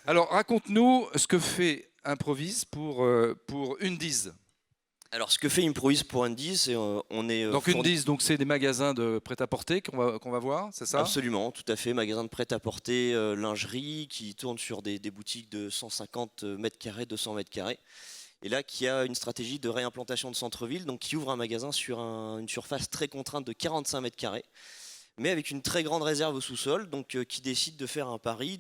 Alors, raconte-nous ce que fait Improvise pour Undies. Alors, ce que fait Improvise pour Undies, c'est on est Donc Undies, donc c'est des magasins de prêt-à-porter qu'on va voir, c'est ça? Absolument, tout à fait. Magasin de prêt-à-porter, lingerie, qui tourne sur des boutiques de 150 mètres carrés, 200 mètres carrés. Et là, qui a une stratégie de réimplantation de centre-ville, donc qui ouvre un magasin sur une surface très contrainte de 45 mètres carrés, mais avec une très grande réserve au sous-sol, donc qui décide de faire un pari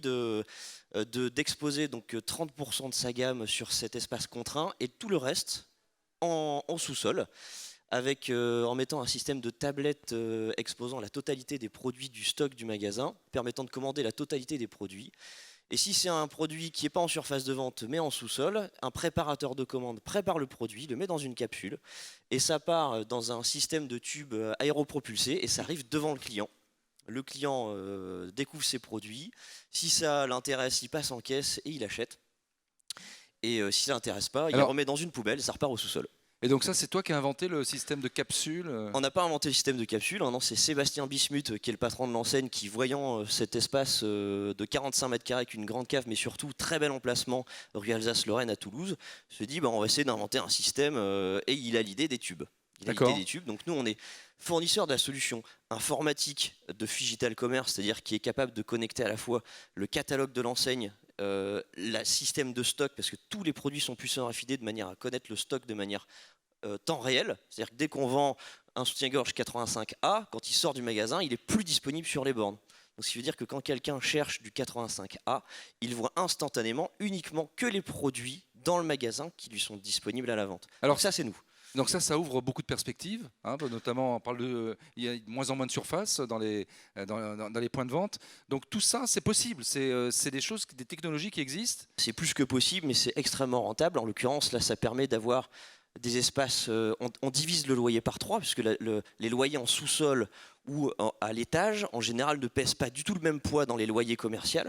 d'exposer donc 30% de sa gamme sur cet espace contraint et tout le reste en sous-sol, en mettant un système de tablettes exposant la totalité des produits du stock du magasin, permettant de commander la totalité des produits. Et si c'est un produit qui n'est pas en surface de vente mais en sous-sol, un préparateur de commande prépare le produit, le met dans une capsule et ça part dans un système de tubes aéropropulsés et ça arrive devant le client. Le client découvre ses produits, si ça l'intéresse, il passe en caisse et il achète. Et si ça l'intéresse pas, il remet dans une poubelle et ça repart au sous-sol. Et donc ça, c'est toi qui as inventé le système de capsule? On n'a pas inventé le système de capsule, non, c'est Sébastien Bismuth qui est le patron de l'enseigne qui, voyant cet espace de 45 mètres carrés avec une grande cave, mais surtout très bel emplacement rue Alsace-Lorraine à Toulouse, se dit on va essayer d'inventer un système et il a l'idée des tubes. Donc nous, on est fournisseur de la solution informatique de Phygital Commerce, c'est-à-dire qui est capable de connecter à la fois le catalogue de l'enseigne, le système de stock, parce que tous les produits sont puissants RFID de manière à connaître le stock de manière temps réel. C'est-à-dire que dès qu'on vend un soutien-gorge 85A, quand il sort du magasin, il est plus disponible sur les bornes. Donc, ce qui veut dire que quand quelqu'un cherche du 85A, il voit instantanément uniquement que les produits dans le magasin qui lui sont disponibles à la vente. Alors ça, c'est nous. Donc ça ouvre beaucoup de perspectives, hein, notamment on parle il y a de moins en moins de surface dans les points de vente. Donc tout ça, c'est possible, c'est des technologies qui existent. C'est plus que possible, mais c'est extrêmement rentable. En l'occurrence, là, ça permet d'avoir des espaces, on divise le loyer par 3, puisque les loyers en sous-sol ou à l'étage, en général, ne pèsent pas du tout le même poids dans les loyers commerciaux.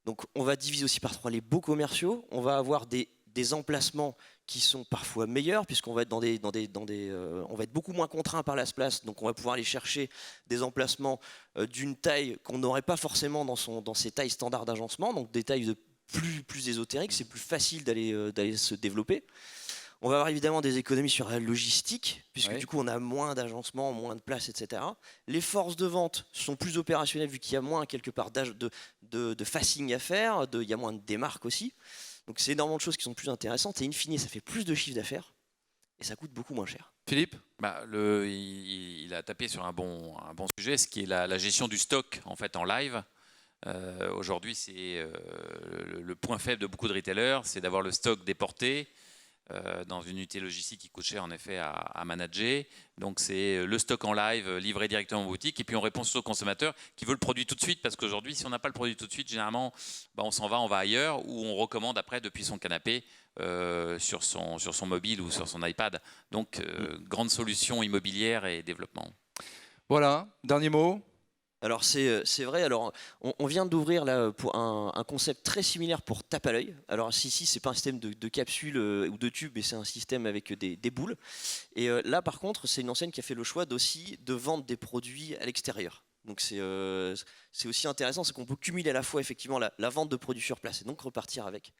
Donc on va diviser aussi par 3 les baux commerciaux, on va avoir des emplacements qui sont parfois meilleurs puisqu'on va être on va être beaucoup moins contraint par la place, donc on va pouvoir aller chercher des emplacements d'une taille qu'on n'aurait pas forcément dans ces tailles standards d'agencement, donc des tailles plus ésotériques, c'est plus facile d'aller se développer. On va avoir évidemment des économies sur la logistique, puisque du coup on a moins d'agencement, moins de place, etc. Les forces de vente sont plus opérationnelles vu qu'il y a moins quelque part de facing à faire, il y a moins de démarques aussi. Donc c'est énormément de choses qui sont plus intéressantes et in fine ça fait plus de chiffre d'affaires et ça coûte beaucoup moins cher. Philippe? Il a tapé sur un bon sujet, ce qui est la gestion du stock en fait en live. Aujourd'hui c'est le point faible de beaucoup de retailers, c'est d'avoir le stock déporté dans une unité logistique qui coûte cher en effet à manager. Donc c'est le stock en live livré directement en boutique et puis on répond aux consommateurs qui veulent le produit tout de suite, parce qu'aujourd'hui si on n'a pas le produit tout de suite, généralement on s'en va, on va ailleurs ou on recommande après depuis son canapé sur son mobile ou sur son iPad. Donc grande solution immobilière et développement. Voilà, dernier mot. Alors c'est vrai, alors on vient d'ouvrir là pour un concept très similaire pour tape à l'œil. Alors ici c'est pas un système de capsule ou de tube, mais c'est un système avec des boules. Et là par contre c'est une enseigne qui a fait le choix de vendre des produits à l'extérieur. Donc c'est aussi intéressant, c'est qu'on peut cumuler à la fois effectivement la vente de produits sur place et donc repartir avec.